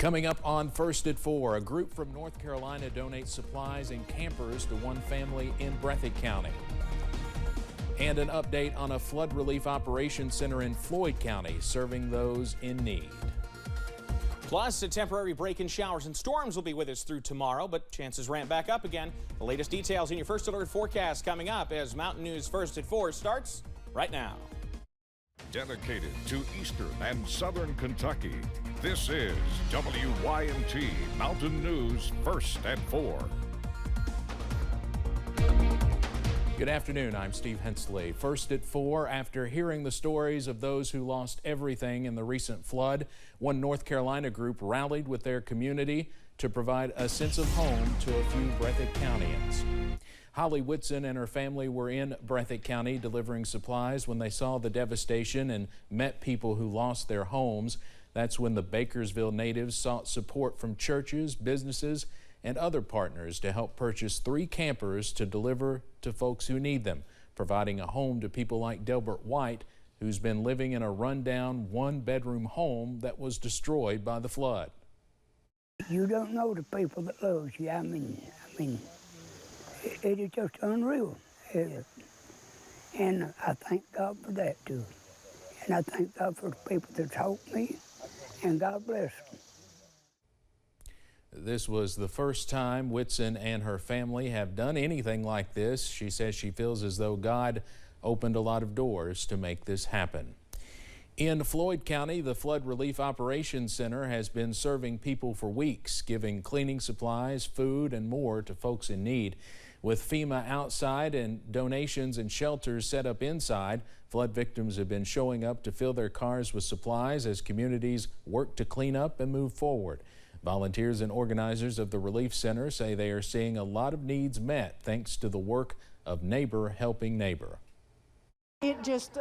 Coming up on First at 4, a group from North Carolina donates supplies and campers to one family in Breathitt County. And an update on a flood relief operations center in Floyd County serving those in need. Plus, a temporary break in showers and storms will be with us through tomorrow, but chances ramp back up again. The latest details in your First Alert forecast coming up as Mountain News First at 4 starts right now. Dedicated to Eastern and Southern Kentucky, this is WYMT Mountain News First at 4. Good afternoon, I'm Steve Hensley. First at 4, after hearing the stories of those who lost everything in the recent flood, one North Carolina group rallied with their community to provide a sense of home to a few Breathitt Countyans. Holly Whitson and her family were in Breathitt County delivering supplies when they saw the devastation and met people who lost their homes. That's when the Bakersville natives sought support from churches, businesses, and other partners to help purchase 3 campers to deliver to folks who need them, providing a home to people like Debra White, who's been living in a rundown 1-bedroom home that was destroyed by the flood. You don't know the people that love you. I mean, it is just unreal. And I thank God for that too. And I thank God for the people that helped me, and God bless them. This was the first time Whitson and her family have done anything like this. She says she feels as though God opened a lot of doors to make this happen. In Floyd County, the Flood Relief Operations Center has been serving people for weeks, giving cleaning supplies, food, and more to folks in need. With FEMA outside and donations and shelters set up inside, flood victims have been showing up to fill their cars with supplies as communities work to clean up and move forward. Volunteers and organizers of the Relief Center say they are seeing a lot of needs met thanks to the work of neighbor helping neighbor. It just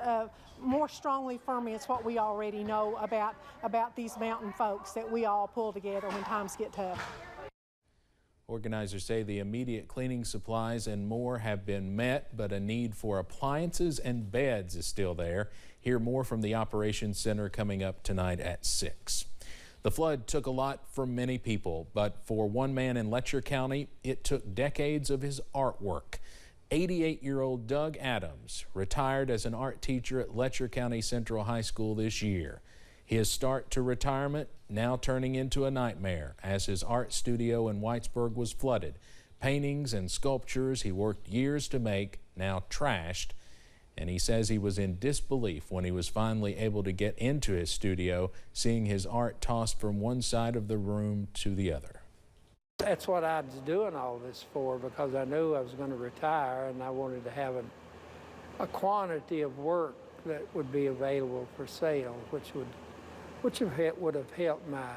more strongly for me, it's what we already know about these mountain folks, that we all pull together when times get tough. Organizers say the immediate cleaning supplies and more have been met, but a need for appliances and beds is still there. Hear more from the Operations Center coming up tonight at 6. The flood took a lot from many people, but for one man in Letcher County, it took decades of his artwork. 88-year-old Doug Adams retired as an art teacher at Letcher County Central High School this year. His start to retirement now turning into a nightmare as his art studio in Whitesburg was flooded. Paintings and sculptures he worked years to make now trashed, and he says he was in disbelief when he was finally able to get into his studio, seeing his art tossed from one side of the room to the other. That's what I was doing all this for, because I knew I was going to retire and I wanted to have a quantity of work that would be available for sale, which would have helped my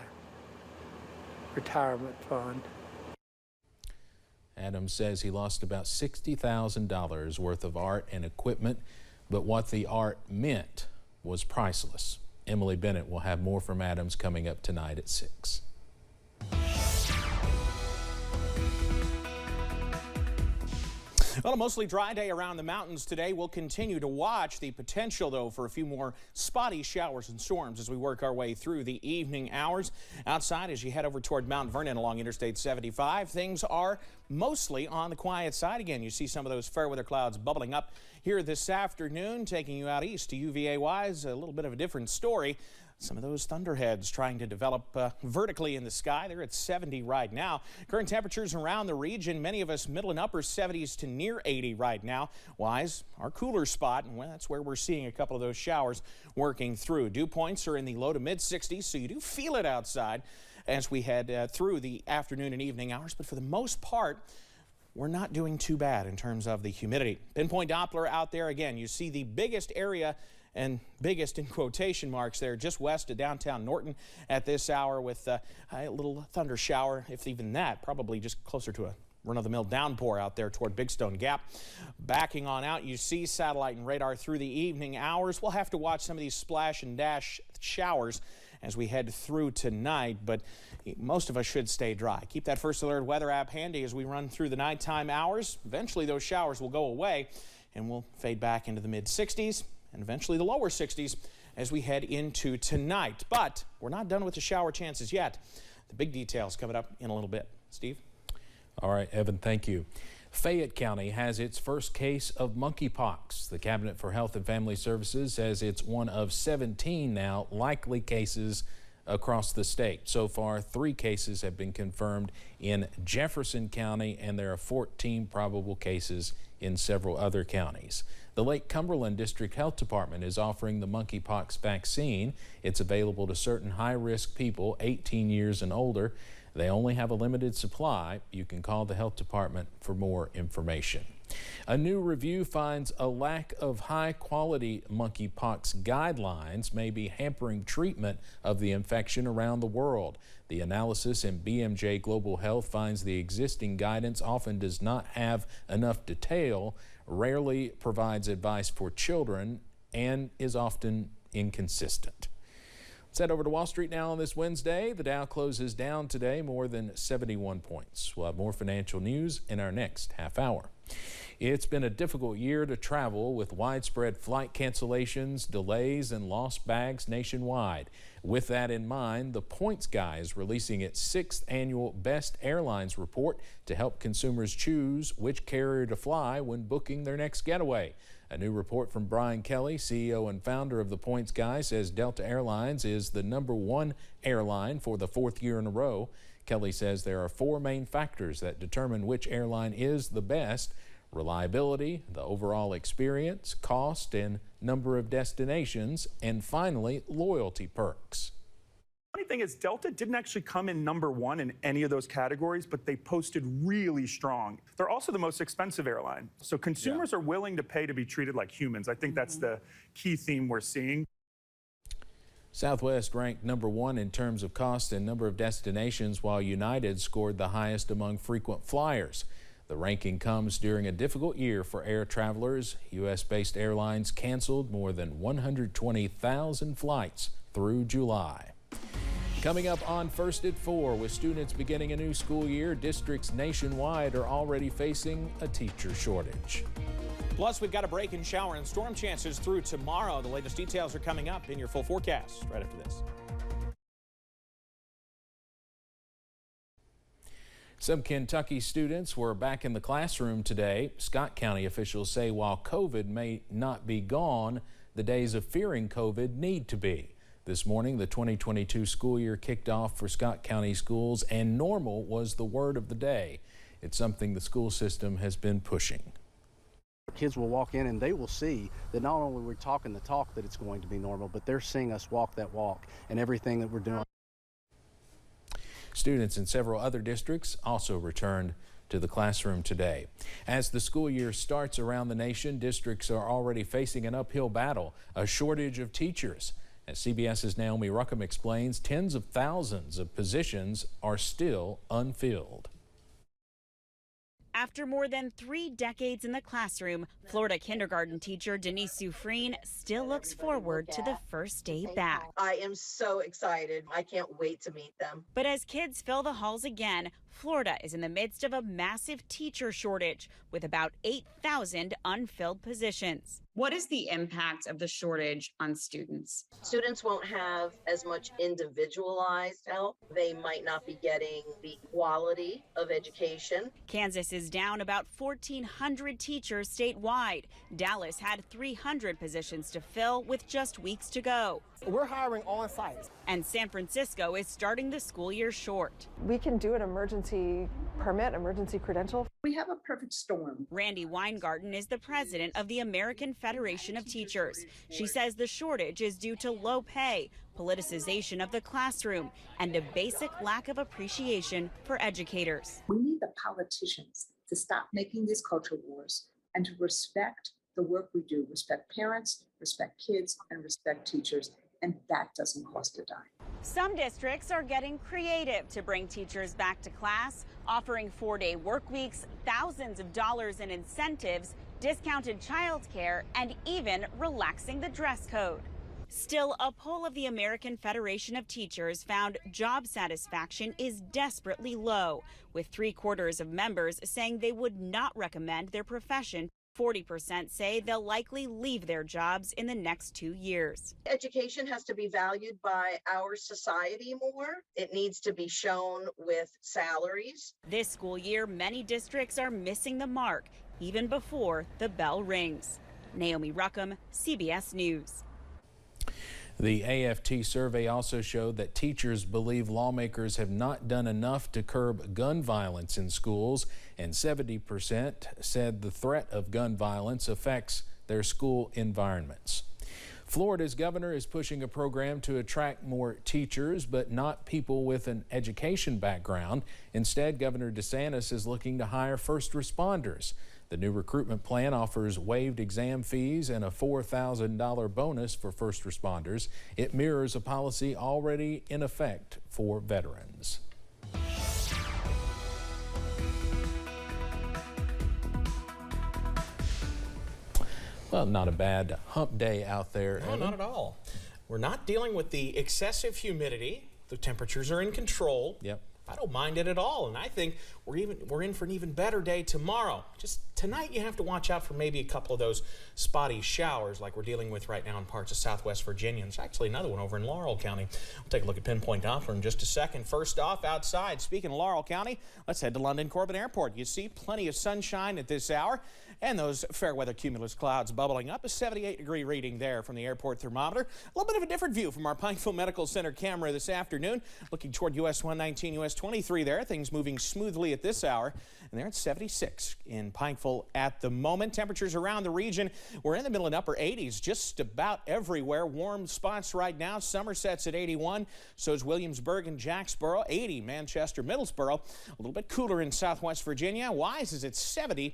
retirement fund. Adams says he lost about $60,000 worth of art and equipment, but what the art meant was priceless. Emily Bennett will have more from Adams coming up tonight at 6. Well, a mostly dry day around the mountains today. We'll continue to watch the potential, though, for a few more spotty showers and storms as we work our way through the evening hours. Outside, as you head over toward Mount Vernon along Interstate 75, things are mostly on the quiet side again. You see some of those fair weather clouds bubbling up here this afternoon, taking you out east to UVA-wise. A little bit of a different story. Some of those thunderheads trying to develop vertically in the sky. They're at 70 right now. Current temperatures around the region, many of us middle and upper 70s to near 80 right now. Wise, our cooler spot, and well, that's where we're seeing a couple of those showers working through. Dew points are in the low to mid 60s, so you do feel it outside as we head through the afternoon and evening hours. But for the most part, we're not doing too bad in terms of the humidity. Pinpoint Doppler out there again. You see the biggest area, and biggest in quotation marks there, just west of downtown Norton at this hour, with a little thunder shower, if even that, probably just closer to a run-of-the-mill downpour out there toward Big Stone Gap. Backing on out, you see satellite and radar through the evening hours. We'll have to watch some of these splash and dash showers as we head through tonight, but most of us should stay dry. Keep that First Alert weather app handy as we run through the nighttime hours. Eventually those showers will go away and we'll fade back into the mid-60s and eventually the lower 60s as we head into tonight. But we're not done with the shower chances yet. The big details coming up in a little bit. Steve? All right, Evan, thank you. Fayette County has its first case of monkeypox. The Cabinet for Health and Family Services says it's one of 17 now likely cases across the state. So far, 3 cases have been confirmed in Jefferson County, and there are 14 probable cases in several other counties. The Lake Cumberland District Health Department is offering the monkeypox vaccine. It's available to certain high-risk people 18 years and older. They only have a limited supply. You can call the health department for more information. A new review finds a lack of high-quality monkeypox guidelines may be hampering treatment of the infection around the world. The analysis in BMJ Global Health finds the existing guidance often does not have enough detail, rarely provides advice for children, and is often inconsistent. Let's head over to Wall Street now on this Wednesday. The Dow closes down today more than 71 points. We'll have more financial news in our next half hour. It's been a difficult year to travel with widespread flight cancellations, delays, and lost bags nationwide. With that in mind, the Points Guy is releasing its 6th annual Best Airlines report to help consumers choose which carrier to fly when booking their next getaway. A new report from Brian Kelly, CEO and founder of the Points Guy, says Delta Airlines is the #1 airline for the 4th year in a row. Kelly says there are 4 main factors that determine which airline is the best: reliability, the overall experience, cost, and number of destinations, and finally, loyalty perks. Funny thing is, Delta didn't actually come in #1 in any of those categories, but they posted really strong. They're also the most expensive airline, so consumers are willing to pay to be treated like humans. I think that's the key theme we're seeing. Southwest ranked #1 in terms of cost and number of destinations, while United scored the highest among frequent flyers. The ranking comes during a difficult year for air travelers. U.S.-based airlines canceled more than 120,000 flights through July. Coming up on First at 4, with students beginning a new school year, districts nationwide are already facing a teacher shortage. Plus, we've got a break in shower and storm chances through tomorrow. The latest details are coming up in your full forecast right after this. Some Kentucky students were back in the classroom today. Scott County officials say while COVID may not be gone, the days of fearing COVID need to be. This morning, the 2022 school year kicked off for Scott County schools, and normal was the word of the day. It's something the school system has been pushing. Kids will walk in and they will see that not only we're talking the talk that it's going to be normal, but they're seeing us walk that walk and everything that we're doing. Students in several other districts also returned to the classroom today. As the school year starts around the nation, districts are already facing an uphill battle, a shortage of teachers. As CBS's Naomi Ruchim explains, tens of thousands of positions are still unfilled. After more than 3 decades in the classroom, Florida kindergarten teacher Denise Sufreen still looks forward to the first day back. I am so excited. I can't wait to meet them. But as kids fill the halls again, Florida is in the midst of a massive teacher shortage with about 8,000 unfilled positions. What is the impact of the shortage on students? Students won't have as much individualized help. They might not be getting the quality of education. Kansas is down about 1,400 teachers statewide. Dallas had 300 positions to fill with just weeks to go. We're hiring on site. And San Francisco is starting the school year short. We can do an emergency permit, emergency credential. We have a perfect storm. Randy Weingarten is the president of the American Federation of Teachers. She says the shortage is due to low pay, politicization of the classroom, and a basic lack of appreciation for educators. We need the politicians to stop making these culture wars and to respect the work we do, respect parents, respect kids, and respect teachers. And that doesn't cost a dime. Some districts are getting creative to bring teachers back to class, offering 4-day work weeks, thousands of dollars in incentives, discounted childcare, and even relaxing the dress code. Still, a poll of the American Federation of Teachers found job satisfaction is desperately low, with 3/4 of members saying they would not recommend their profession 40% say they'll likely leave their jobs in the next 2 years. Education has to be valued by our society more. It needs to be shown with salaries. This school year, many districts are missing the mark even before the bell rings. Naomi Ruchim, CBS News. The AFT survey also showed that teachers believe lawmakers have not done enough to curb gun violence in schools, and 70% said the threat of gun violence affects their school environments. Florida's governor is pushing a program to attract more teachers, but not people with an education background. Instead, Governor DeSantis is looking to hire first responders. The new recruitment plan offers waived exam fees and a $4,000 bonus for first responders. It mirrors a policy already in effect for veterans. Well, not a bad hump day out there. No, not at all. We're not dealing with the excessive humidity. The temperatures are in control. Yep. I don't mind it at all, and I think we're in for an even better day tomorrow. Just tonight, you have to watch out for maybe a couple of those spotty showers like we're dealing with right now in parts of Southwest Virginia. There's actually another one over in Laurel County. We'll take a look at Pinpoint Doppler in just a second. First off, outside, speaking of Laurel County, let's head to London Corbin Airport. You see plenty of sunshine at this hour, and those fair weather cumulus clouds bubbling up. A 78-degree reading there from the airport thermometer. A little bit of a different view from our Pikeville Medical Center camera this afternoon. Looking toward US 119, US 23 there. Things moving smoothly at this hour. And they're at 76 in Pikeville at the moment. Temperatures around the region, we're in the middle and upper 80s just about everywhere. Warm spots right now. Somerset's at 81. So is Williamsburg and Jacksboro. 80, Manchester, Middlesboro. A little bit cooler in Southwest Virginia. Wise is at 70.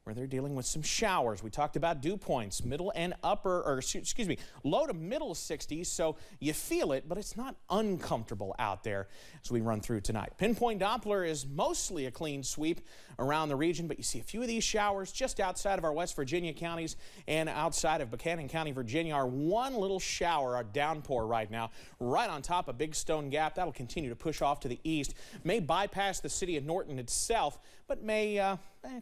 Where they're dealing with some showers. We talked about dew points, middle and upper, or excuse me, low to middle 60s, so you feel it, but it's not uncomfortable out there as we run through tonight. Pinpoint Doppler is mostly a clean sweep around the region, but you see a few of these showers just outside of our West Virginia counties and outside of Buchanan County, Virginia. Our one little shower, our downpour right now, right on top of Big Stone Gap. That'll continue to push off to the east, may bypass the city of Norton itself, but may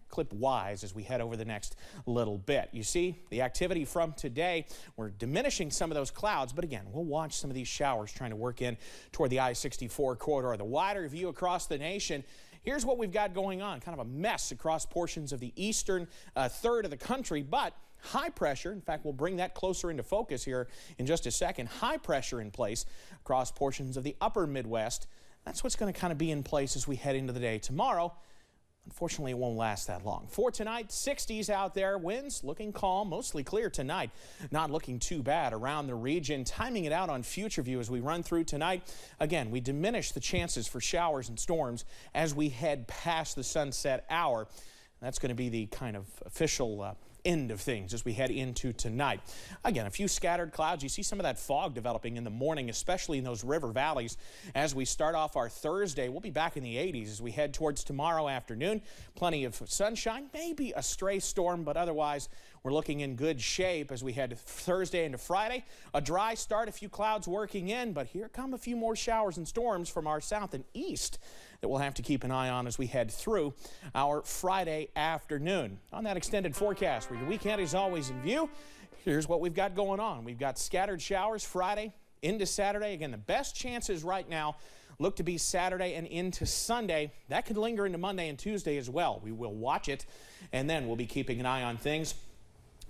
clip Wise as we head over the next little bit. You see the activity from today. We're diminishing some of those clouds, but again, we'll watch some of these showers trying to work in toward the I-64 corridor. The wider view across the nation. Here's what we've got going on. Kind of a mess across portions of the eastern third of the country, but high pressure. In fact, we'll bring that closer into focus here in just a second. High pressure in place across portions of the upper Midwest. That's what's going to kind of be in place as we head into the day tomorrow. Unfortunately, it won't last that long. For tonight, 60s out there. Winds looking calm, mostly clear tonight. Not looking too bad around the region. Timing it out on Future View as we run through tonight. Again, we diminish the chances for showers and storms as we head past the sunset hour. That's going to be the kind of official end of things as we head into tonight. Again, a few scattered clouds. You see some of that fog developing in the morning, especially in those river valleys. As we start off our Thursday, we'll be back in the 80s as we head towards tomorrow afternoon. Plenty of sunshine, maybe a stray storm, but otherwise we're looking in good shape as we head Thursday into Friday. A dry start, a few clouds working in, but here come a few more showers and storms from our south and east that we'll have to keep an eye on as we head through our Friday afternoon. On that extended forecast, where your weekend is always in view, here's what we've got going on. We've got scattered showers Friday into Saturday. Again, the best chances right now look to be Saturday and into Sunday. That could linger into Monday and Tuesday as well. We will watch it, and then we'll be keeping an eye on things.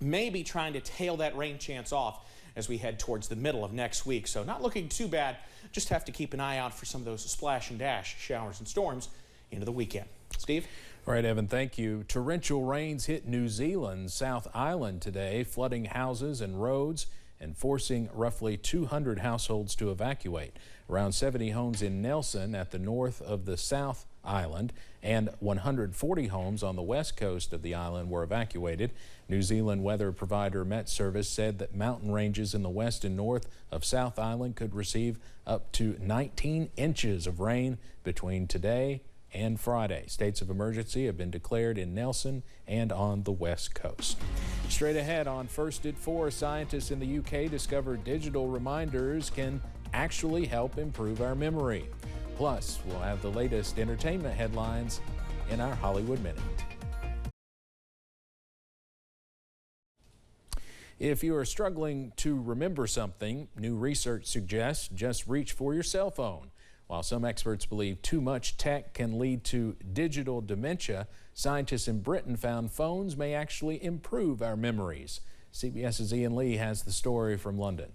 Maybe trying to tail that rain chance off as we head towards the middle of next week. So not looking too bad. Just have to keep an eye out for some of those splash and dash showers and storms into the weekend. Steve? All right, Evan, thank you. Torrential rains hit New Zealand's South Island today, flooding houses and roads and forcing roughly 200 households to evacuate. Around 70 homes in Nelson at the north of the South Island and 140 homes on the west coast of the island were evacuated. New Zealand weather provider Met Service said that mountain ranges in the west and north of South Island could receive up to 19 inches of rain between today and Friday. States of emergency have been declared in Nelson and on the west coast. Straight ahead on First at 4, scientists in the UK discovered digital reminders can actually help improve our memory. Plus, we'll have the latest entertainment headlines in our Hollywood Minute. If you are struggling to remember something, new research suggests just reach for your cell phone. While some experts believe too much tech can lead to digital dementia, scientists in Britain found phones may actually improve our memories. CBS's Ian Lee has the story from London.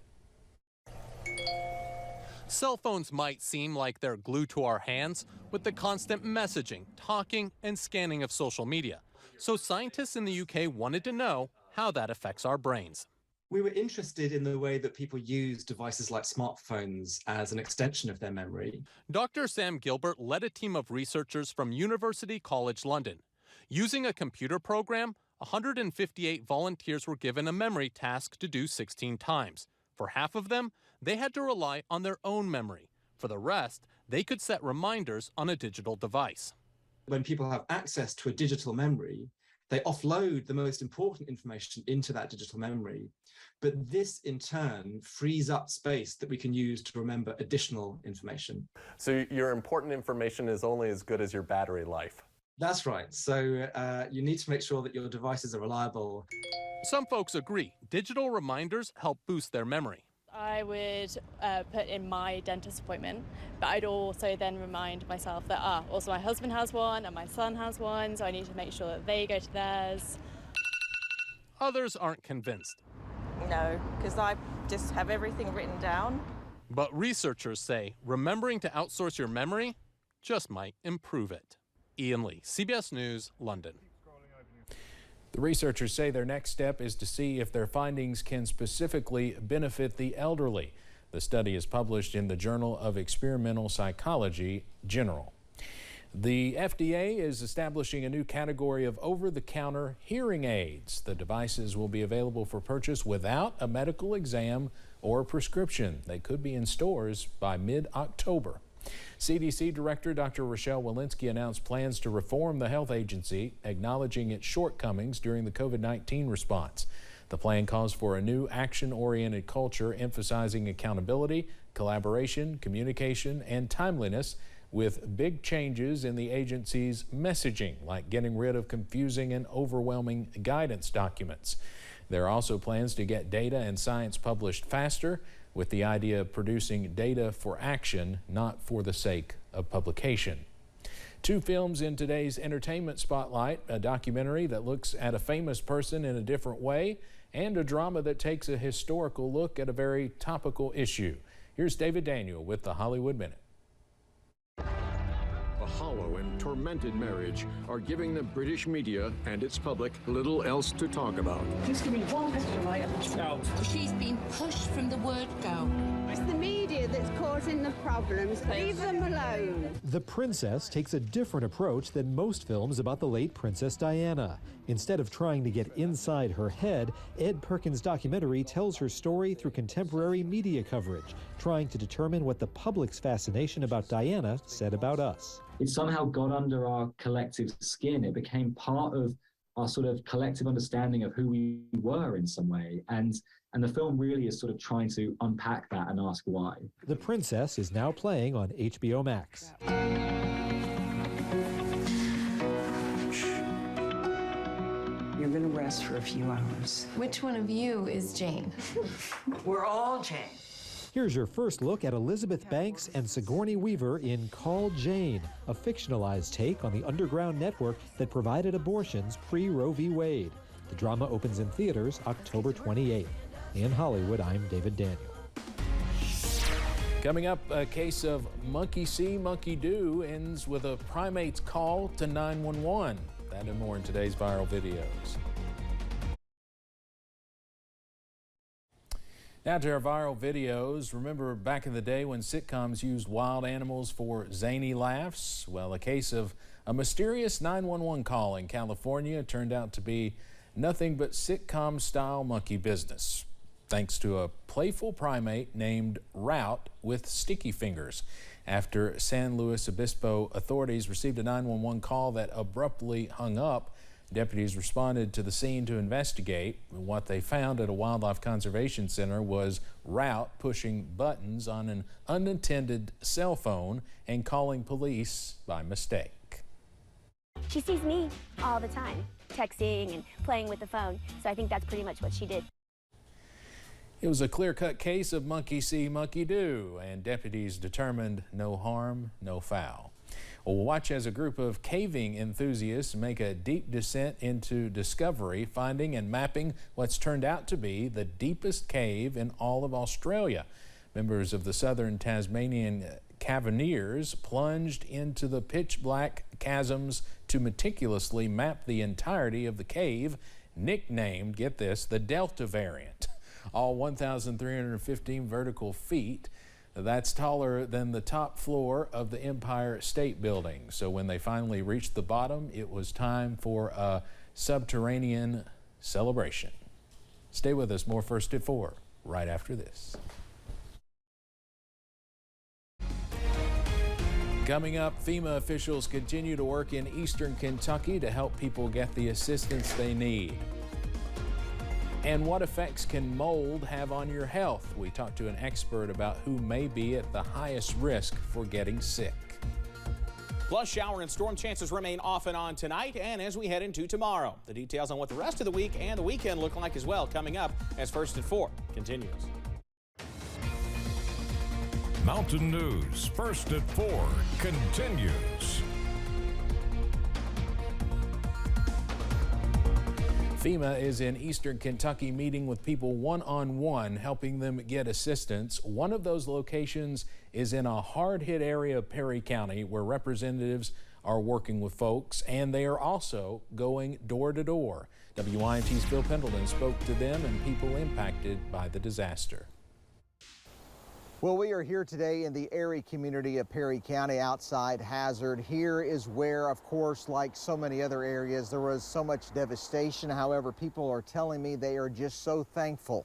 Cell phones might seem like they're glued to our hands with the constant messaging, talking, and scanning of social media. So scientists in the UK wanted to know how that affects our brains. We were interested in the way that people use devices like smartphones as an extension of their memory. Dr. Sam Gilbert led a team of researchers from University College London. Using a computer program, 158 volunteers were given a memory task to do 16 times. For half of them, they had to rely on their own memory. For the rest, they could set reminders on a digital device. When people have access to a digital memory, they offload the most important information into that digital memory. But this, in turn, frees up space that we can use to remember additional information. So your important information is only as good as your battery life. That's right. So you need to make sure that your devices are reliable. Some folks agree digital reminders help boost their memory. I would put in my dentist appointment, but I'd also then remind myself that, also my husband has one and my son has one, so I need to make sure that they go to theirs. Others aren't convinced. No, because I just have everything written down. But researchers say remembering to outsource your memory just might improve it. Ian Lee, CBS News, London. The researchers say their next step is to see if their findings can specifically benefit the elderly. The study is published in the Journal of Experimental Psychology General. The FDA is establishing a new category of over-the-counter hearing aids. The devices will be available for purchase without a medical exam or prescription. They could be in stores by mid-October. CDC Director Dr. Rochelle Walensky announced plans to reform the health agency, acknowledging its shortcomings during the COVID-19 response. The plan calls for a new action-oriented culture emphasizing accountability, collaboration, communication, and timeliness, with big changes in the agency's messaging, like getting rid of confusing and overwhelming guidance documents. There are also plans to get data and science published faster, with the idea of producing data for action, not for the sake of publication. Two films in today's entertainment spotlight: a documentary that looks at a famous person in a different way, and a drama that takes a historical look at a very topical issue. Here's David Daniel with the Hollywood Minute. A hollow and tormented marriage are giving the British media and its public little else to talk about. Just give me one question, right? She's been pushed from the word go. It's the media that's causing the problems. Leave them alone. The Princess takes a different approach than most films about the late Princess Diana. Instead of trying to get inside her head, Ed Perkins' documentary tells her story through contemporary media coverage, trying to determine what the public's fascination about Diana said about us. It somehow got under our collective skin. It became part of our sort of collective understanding of who we were in some way. And the film really is sort of trying to unpack that and ask why. The Princess is now playing on HBO Max. You're going to rest for a few hours. Which one of you is Jane? We're all Jane. Here's your first look at Elizabeth Banks and Sigourney Weaver in Call Jane, a fictionalized take on the underground network that provided abortions pre-Roe v. Wade. The drama opens in theaters October 28th. In Hollywood, I'm David Daniel. Coming up, a case of monkey see, monkey do ends with a primate's call to 911. That and more in today's viral videos. Now to our viral videos. Remember back in the day when sitcoms used wild animals for zany laughs? Well, a case of a mysterious 911 call in California turned out to be nothing but sitcom-style monkey business, thanks to a playful primate named Route with sticky fingers. After San Luis Obispo authorities received a 911 call that abruptly hung up, deputies responded to the scene to investigate. What they found at a wildlife conservation center was Route pushing buttons on an unattended cell phone and calling police by mistake. She sees me all the time, texting and playing with the phone, so I think that's pretty much what she did. It was a clear-cut case of monkey see, monkey do, and deputies determined no harm, no foul. Well, we'll watch as a group of caving enthusiasts make a deep descent into discovery, finding and mapping what's turned out to be the deepest cave in all of Australia. Members of the Southern Tasmanian Caverniers plunged into the pitch-black chasms to meticulously map the entirety of the cave, nicknamed, get this, the Delta variant. All 1,315 vertical feet. That's taller than the top floor of the Empire State Building. So when they finally reached the bottom, it was time for a subterranean celebration. Stay with us, more First at 4, right after this. Coming up, FEMA officials continue to work in eastern Kentucky to help people get the assistance they need. And what effects can mold have on your health? We talked to an expert about who may be at the highest risk for getting sick. Plus, shower and storm chances remain off and on tonight and as we head into tomorrow. The details on what the rest of the week and the weekend look like as well coming up as First at 4 continues. Mountain News First at 4 continues. FEMA is in eastern Kentucky meeting with people one-on-one, helping them get assistance. One of those locations is in a hard-hit area of Perry County where representatives are working with folks, and they are also going door to door. WYMT's Phil Pendleton spoke to them and people impacted by the disaster. Well, we are here today in the Erie community of Perry County outside Hazard. Here is where, of course, like so many other areas, there was so much devastation. However, people are telling me they are just so thankful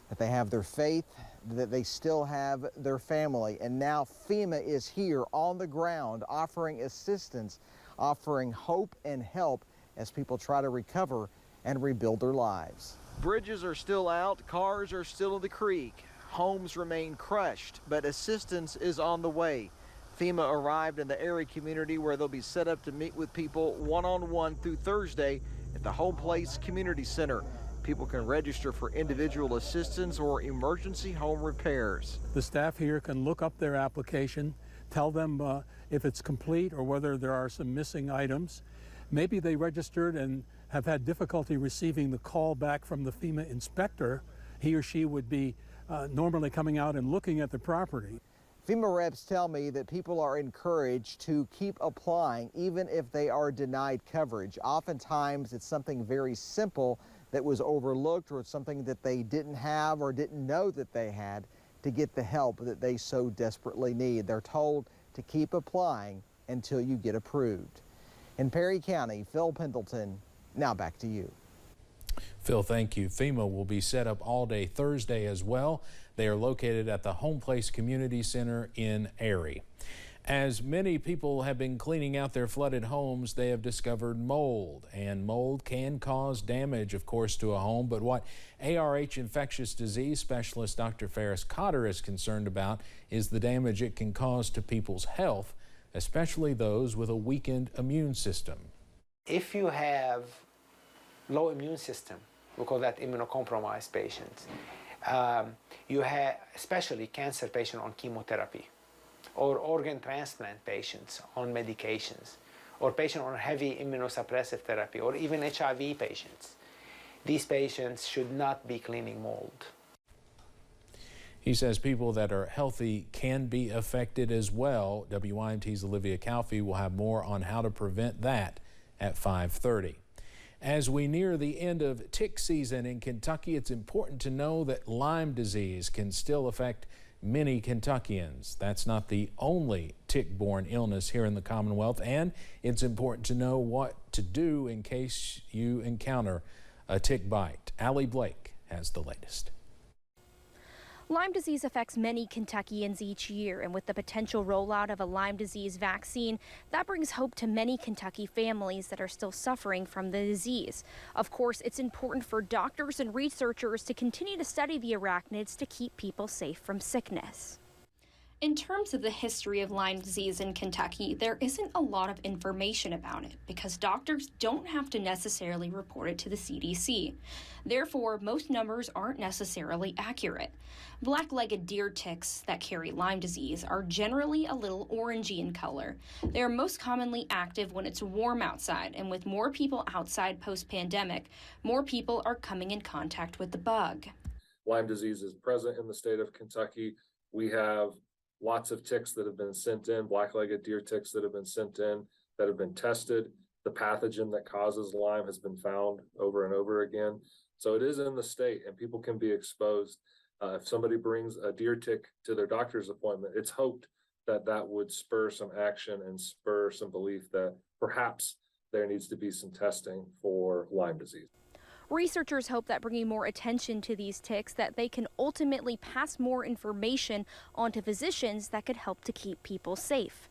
that they have their faith, that they still have their family. And now FEMA is here on the ground offering assistance, offering hope and help as people try to recover and rebuild their lives. Bridges are still out, cars are still in the creek. Homes remain crushed, but assistance is on the way. FEMA arrived in the Erie community where they'll be set up to meet with people one-on-one through Thursday at the Home Place Community Center. People can register for individual assistance or emergency home repairs. The staff here can look up their application, tell them if it's complete or whether there are some missing items. Maybe they registered and have had difficulty receiving the call back from the FEMA inspector. He or she would be normally coming out and looking at the property. FEMA reps tell me that people are encouraged to keep applying even if they are denied coverage. Oftentimes it's something very simple that was overlooked or something that they didn't have or didn't know that they had to get the help that they so desperately need. They're told to keep applying until you get approved. In Perry County, Phil Pendleton, now back to you. Phil, thank you. FEMA will be set up all day Thursday as well. They are located at the Home Place Community Center in Erie. As many people have been cleaning out their flooded homes, they have discovered mold. And mold can cause damage, of course, to a home. But what ARH infectious disease specialist Dr. Ferris Cotter is concerned about is the damage it can cause to people's health, especially those with a weakened immune system. If you have low immune system, we call that immunocompromised patients. You have especially cancer patients on chemotherapy, or organ transplant patients on medications, or patients on heavy immunosuppressive therapy, or even HIV patients. These patients should not be cleaning mold. He says people that are healthy can be affected as well. WYMT's Olivia Calfee will have more on how to prevent that at 5:30. As we near the end of tick season in Kentucky, it's important to know that Lyme disease can still affect many Kentuckians. That's not the only tick-borne illness here in the Commonwealth, and it's important to know what to do in case you encounter a tick bite. Allie Blake has the latest. Lyme disease affects many Kentuckians each year, and with the potential rollout of a Lyme disease vaccine, that brings hope to many Kentucky families that are still suffering from the disease. Of course, it's important for doctors and researchers to continue to study the arachnids to keep people safe from sickness. In terms of the history of Lyme disease in Kentucky, there isn't a lot of information about it because doctors don't have to necessarily report it to the CDC. Therefore, most numbers aren't necessarily accurate. Black-legged deer ticks that carry Lyme disease are generally a little orangey in color. They are most commonly active when it's warm outside, and with more people outside post-pandemic, more people are coming in contact with the bug. Lyme disease is present in the state of Kentucky. We have lots of ticks that have been sent in, black-legged deer ticks that have been sent in, that have been tested. The pathogen that causes Lyme has been found over and over again. So it is in the state and people can be exposed. If somebody brings a deer tick to their doctor's appointment, it's hoped that that would spur some action and spur some belief that perhaps there needs to be some testing for Lyme disease. Researchers hope that bringing more attention to these ticks, that they can ultimately pass more information on to physicians that could help to keep people safe.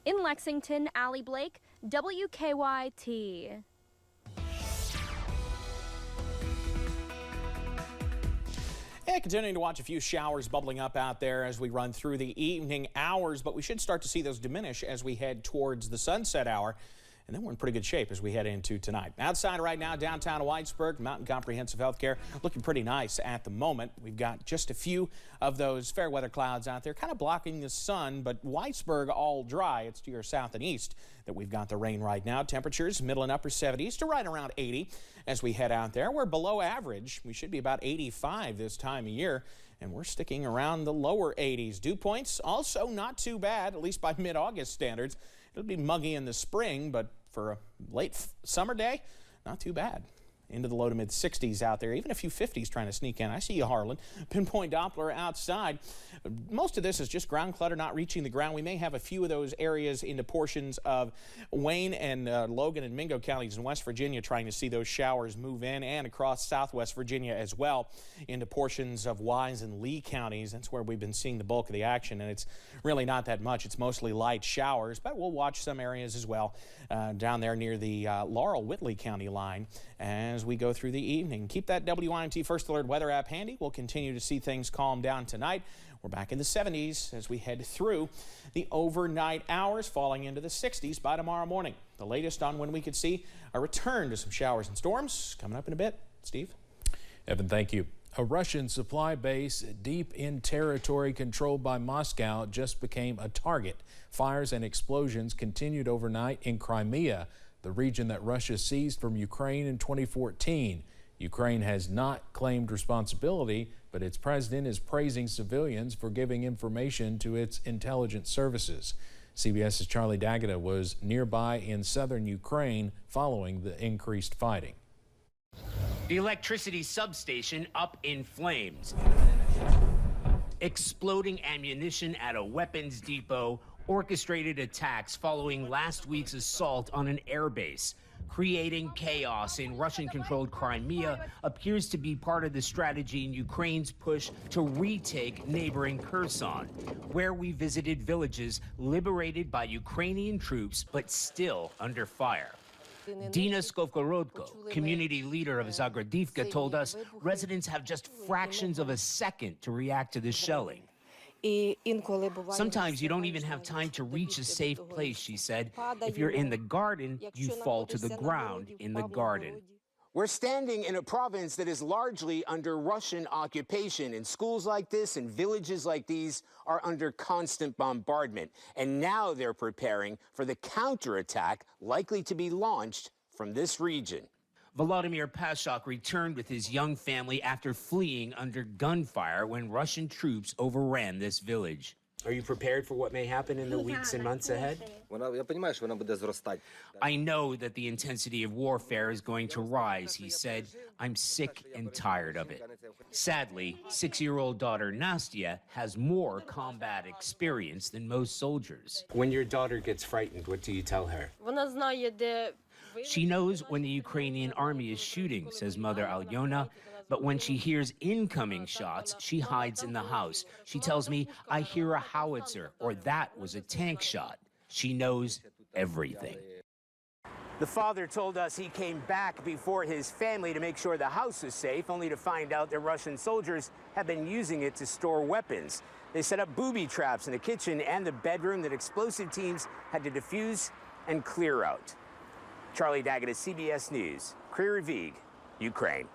In Lexington, Allie Blake, WKYT. And continuing to watch a few showers bubbling up out there as we run through the evening hours, but we should start to see those diminish as we head towards the sunset hour. And then we're in pretty good shape as we head into tonight. Outside right now, downtown Whitesburg, Mountain Comprehensive Healthcare, looking pretty nice at the moment. We've got just a few of those fair weather clouds out there, kind of blocking the sun, but Whitesburg all dry. It's to your south and east that we've got the rain right now. Temperatures middle and upper 70s to right around 80 as we head out there. We're below average. We should be about 85 this time of year, and we're sticking around the lower 80s. Dew points also not too bad, at least by mid-August standards. It'll be muggy in the spring, but for a late summer day, not too bad. Into the low to mid 60s out there, even a few 50s trying to sneak in. I see you, Harlan. Pinpoint Doppler outside. Most of this is just ground clutter not reaching the ground. We may have a few of those areas into portions of Wayne and Logan and Mingo counties in West Virginia, trying to see those showers move in, and across southwest Virginia as well into portions of Wise and Lee counties. That's where we've been seeing the bulk of the action, and it's really not that much. It's mostly light showers, but we'll watch some areas as well down there near the Laurel-Whitley County line as we go through the evening. Keep that WYMT First Alert weather app handy. We'll continue to see things calm down tonight. We're back in the 70s as we head through the overnight hours, falling into the 60s by tomorrow morning. The latest on when we could see a return to some showers and storms coming up in a bit. Steve? Evan, thank you. A Russian supply base deep in territory controlled by Moscow just became a target. Fires and explosions continued overnight in Crimea, the region that Russia seized from Ukraine in 2014. Ukraine has not claimed responsibility, but its president is praising civilians for giving information to its intelligence services. CBS's Charlie D'Agata was nearby in southern Ukraine following the increased fighting. The electricity substation up in flames. Exploding ammunition at a weapons depot. Orchestrated attacks following last week's assault on an airbase. Creating chaos in Russian-controlled Crimea appears to be part of the strategy in Ukraine's push to retake neighboring Kherson, where we visited villages liberated by Ukrainian troops but still under fire. Dina Skovkorodko, community leader of Zagradivka, told us residents have just fractions of a second to react to the shelling. Sometimes you don't even have time to reach a safe place, she said. If you're in the garden, you fall to the ground in the garden. We're standing in a province that is largely under Russian occupation, and schools like this and villages like these are under constant bombardment. And now they're preparing for the counterattack likely to be launched from this region. Volodymyr Pashok returned with his young family after fleeing under gunfire when Russian troops overran this village. Are you prepared for what may happen in the weeks and months ahead? I know that the intensity of warfare is going to rise, he said. I'm sick and tired of it. Sadly, 6-year-old daughter Nastya has more combat experience than most soldiers. When your daughter gets frightened, what do you tell her? She knows when the Ukrainian army is shooting, says Mother Alyona, but when she hears incoming shots, she hides in the house. She tells me, I hear a howitzer, or that was a tank shot. She knows everything. The father told us he came back before his family to make sure the house was safe, only to find out that Russian soldiers have been using it to store weapons. They set up booby traps in the kitchen and the bedroom that explosive teams had to defuse and clear out. Charlie Daggett, CBS News, Kryvyi Rih, Ukraine.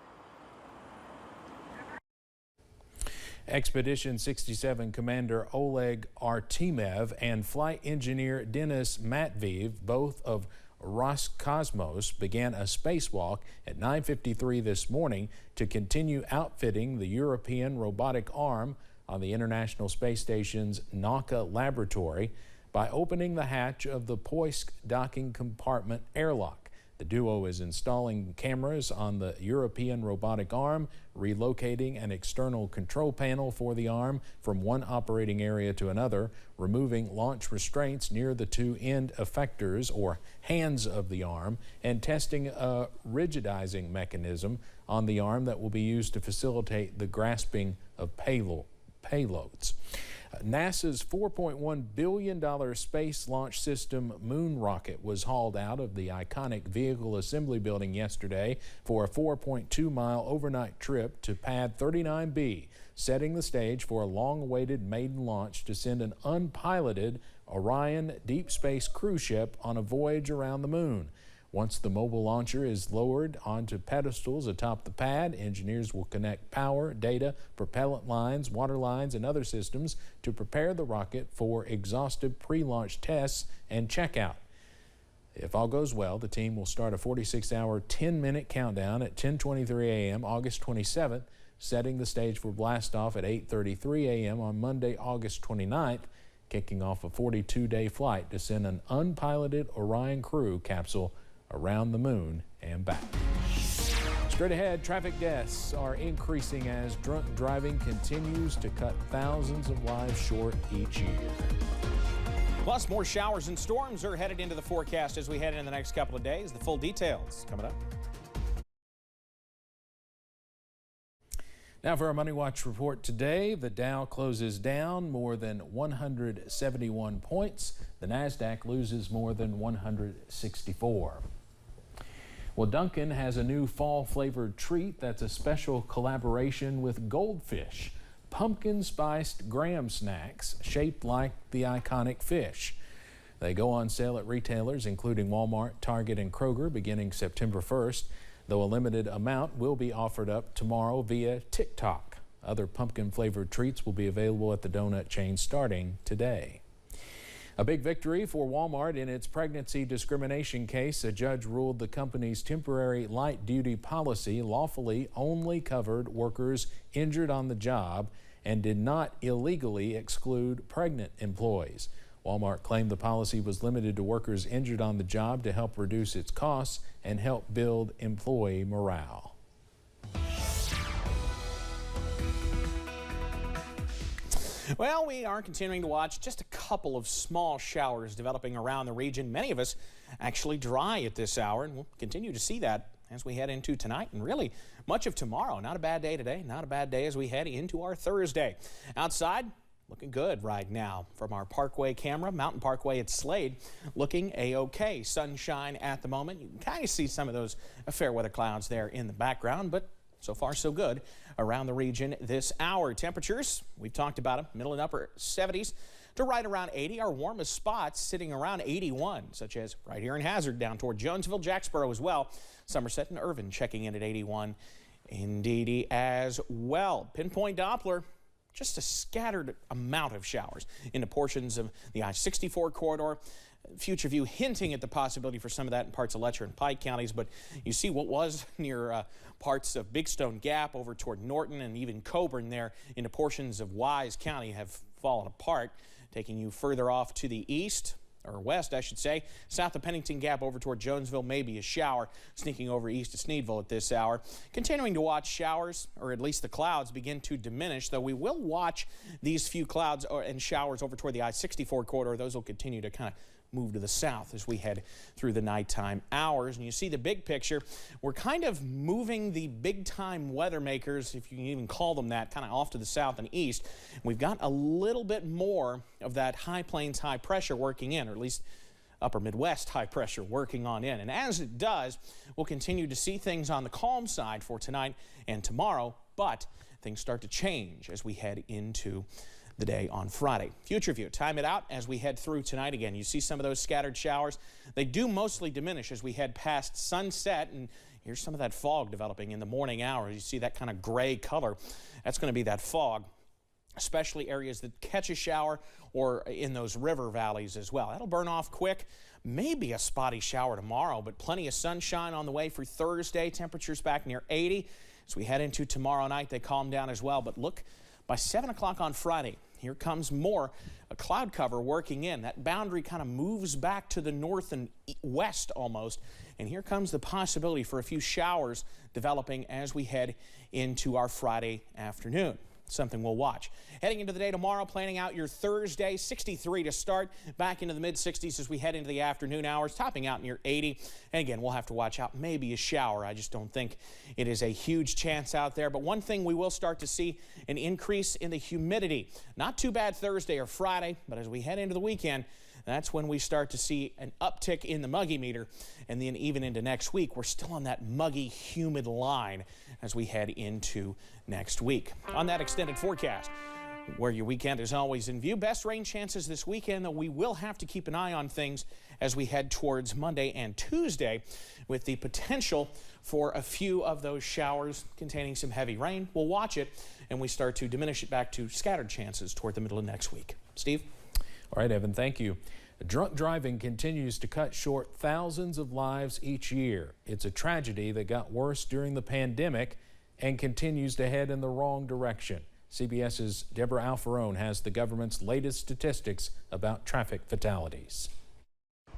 Expedition 67 Commander Oleg Artemev and flight engineer Denis Matveev, both of Roscosmos, began a spacewalk at 9:53 this morning to continue outfitting the European robotic arm on the International Space Station's Nauka laboratory by opening the hatch of the Poisk docking compartment airlock. The duo is installing cameras on the European robotic arm, relocating an external control panel for the arm from one operating area to another, removing launch restraints near the two end effectors or hands of the arm, and testing a rigidizing mechanism on the arm that will be used to facilitate the grasping of payloads. NASA's $4.1 billion space launch system moon rocket was hauled out of the iconic vehicle assembly building yesterday for a 4.2-mile overnight trip to Pad 39B, setting the stage for a long-awaited maiden launch to send an unpiloted Orion deep space cruise ship on a voyage around the moon. Once the mobile launcher is lowered onto pedestals atop the pad, engineers will connect power, data, propellant lines, water lines, and other systems to prepare the rocket for exhaustive pre-launch tests and checkout. If all goes well, the team will start a 46-hour, 10-minute countdown at 10:23 a.m. August 27th, setting the stage for blastoff at 8:33 a.m. on Monday, August 29th, kicking off a 42-day flight to send an unpiloted Orion crew capsule around the moon and back. Straight ahead, traffic deaths are increasing as drunk driving continues to cut thousands of lives short each year. Plus, more showers and storms are headed into the forecast as we head into the next couple of days. The full details coming up. Now for our Money Watch report today, the Dow closes down more than 171 points. The NASDAQ loses more than 164. Well, Dunkin' has a new fall-flavored treat that's a special collaboration with Goldfish. Pumpkin-spiced graham snacks shaped like the iconic fish. They go on sale at retailers including Walmart, Target, and Kroger beginning September 1st, though a limited amount will be offered up tomorrow via TikTok. Other pumpkin-flavored treats will be available at the donut chain starting today. A big victory for Walmart in its pregnancy discrimination case. A judge ruled the company's temporary light-duty policy lawfully only covered workers injured on the job and did not illegally exclude pregnant employees. Walmart claimed the policy was limited to workers injured on the job to help reduce its costs and help build employee morale. Well, we are continuing to watch just a couple of small showers developing around the region. Many of us actually dry at this hour, and we'll continue to see that as we head into tonight and really much of tomorrow. Not a bad day today, not a bad day as we head into our Thursday. Outside, looking good right now from our Parkway camera. Mountain Parkway at Slade looking a-okay. Sunshine at the moment. You can kind of see some of those fair weather clouds there in the background, but so far so good around the region this hour. Temperatures, we've talked about them, middle and upper 70s to right around 80. Our warmest spots sitting around 81, such as right here in Hazard down toward Jonesville, Jacksboro as well. Somerset and Irvin checking in at 81. Indeed as well. Pinpoint Doppler, just a scattered amount of showers into portions of the I-64 corridor. Future View hinting at the possibility for some of that in parts of Letcher and Pike counties, but you see what was near parts of Big Stone Gap over toward Norton and even Coburn there into portions of Wise County have fallen apart, taking you further off to the east, or west, I should say. South of Pennington Gap over toward Jonesville, maybe a shower sneaking over east of Sneedville at this hour. Continuing to watch showers, or at least the clouds, begin to diminish, though we will watch these few clouds and showers over toward the I-64 corridor. Those will continue to kind of move to the south as we head through the nighttime hours. And you see the big picture. We're kind of moving the big-time weather makers, if you can even call them that, kind of off to the south and east. We've got a little bit more of that high plains, high pressure working in, or at least upper Midwest high pressure working on in. And as it does, we'll continue to see things on the calm side for tonight and tomorrow, but things start to change as we head into the day on Friday. Future view, time it out as we head through tonight again. You see some of those scattered showers. They do mostly diminish as we head past sunset, and here's some of that fog developing in the morning hours. You see that kind of gray color. That's going to be that fog, especially areas that catch a shower or in those river valleys as well. That'll burn off quick. Maybe a spotty shower tomorrow, but plenty of sunshine on the way for Thursday. Temperatures back near 80. As we head into tomorrow night, they calm down as well. But look, by 7 o'clock on Friday, here comes more a cloud cover working in. That boundary kind of moves back to the north and west almost. And here comes the possibility for a few showers developing as we head into our Friday afternoon. Something we'll watch. Heading into the day tomorrow, planning out your Thursday, 63 to start, back into the mid-60s as we head into the afternoon hours, topping out near 80. And again, we'll have to watch out maybe a shower. I just don't think it is a huge chance out there. But one thing we will start to see an increase in the humidity. Not too bad Thursday or Friday, but as we head into the weekend, that's when we start to see an uptick in the muggy meter. And then even into next week, we're still on that muggy, humid line as we head into next week. On that extended forecast, where your weekend is always in view, best rain chances this weekend, though we will have to keep an eye on things as we head towards Monday and Tuesday with the potential for a few of those showers containing some heavy rain. We'll watch it and we start to diminish it back to scattered chances toward the middle of next week. Steve? All right, Evan, thank you. Drunk driving continues to cut short thousands of lives each year. It's a tragedy that got worse during the pandemic and continues to head in the wrong direction. CBS's Debra Alfarone has the government's latest statistics about traffic fatalities.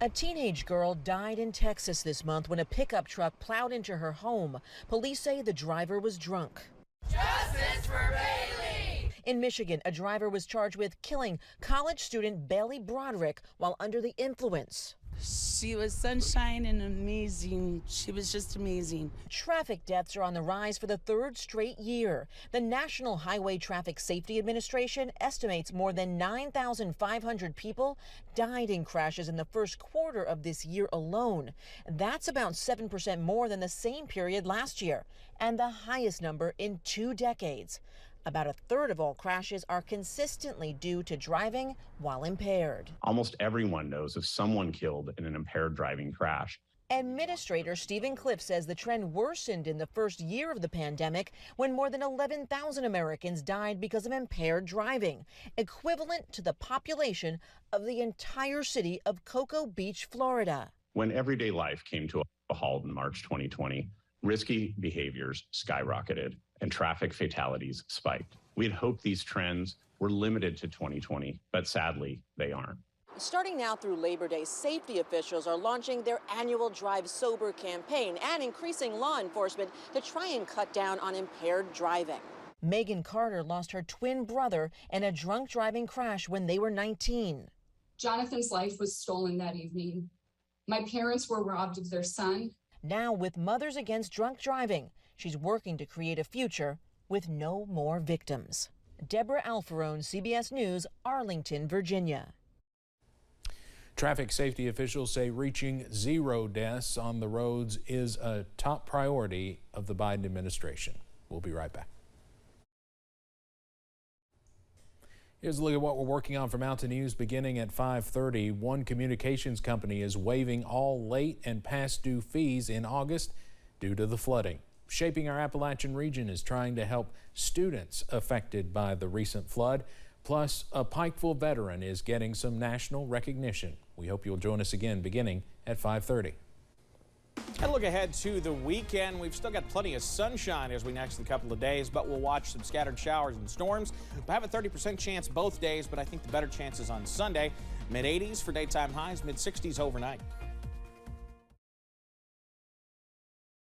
A teenage girl died in Texas this month when a pickup truck plowed into her home. Police say the driver was drunk. Justice for Bailey! In Michigan, a driver was charged with killing college student Bailey Broderick while under the influence. She was sunshine and amazing. She was just amazing. Traffic deaths are on the rise for the third straight year. The National Highway Traffic Safety Administration estimates more than 9,500 people died in crashes in the first quarter of this year alone. That's about 7% more than the same period last year, and the highest number in 2 decades. About a third of all crashes are consistently due to driving while impaired. Almost everyone knows of someone killed in an impaired driving crash. Administrator Stephen Cliff says the trend worsened in the first year of the pandemic when more than 11,000 Americans died because of impaired driving, equivalent to the population of the entire city of Cocoa Beach, Florida. When everyday life came to a halt in March 2020, risky behaviors skyrocketed and traffic fatalities spiked. We had hoped these trends were limited to 2020, but sadly, they aren't. Starting now through Labor Day, safety officials are launching their annual Drive Sober campaign and increasing law enforcement to try and cut down on impaired driving. Megan Carter lost her twin brother in a drunk driving crash when they were 19. Jonathan's life was stolen that evening. My parents were robbed of their son. Now, with Mothers Against Drunk Driving, she's working to create a future with no more victims. Debra Alfarone, CBS News, Arlington, Virginia. Traffic safety officials say reaching 0 deaths on the roads is a top priority of the Biden administration. We'll be right back. Here's a look at what we're working on for Mountain News beginning at 5:30. One communications company is waiving all late and past due fees in August due to the flooding. Shaping Our Appalachian Region is trying to help students affected by the recent flood. Plus, a Pikeville veteran is getting some national recognition. We hope you'll join us again beginning at 5:30. And look ahead to the weekend. We've still got plenty of sunshine as we next a couple of days, but we'll watch some scattered showers and storms. We'll have a 30% chance both days, but I think the better chances on Sunday. Mid-80s for daytime highs, mid-60s overnight.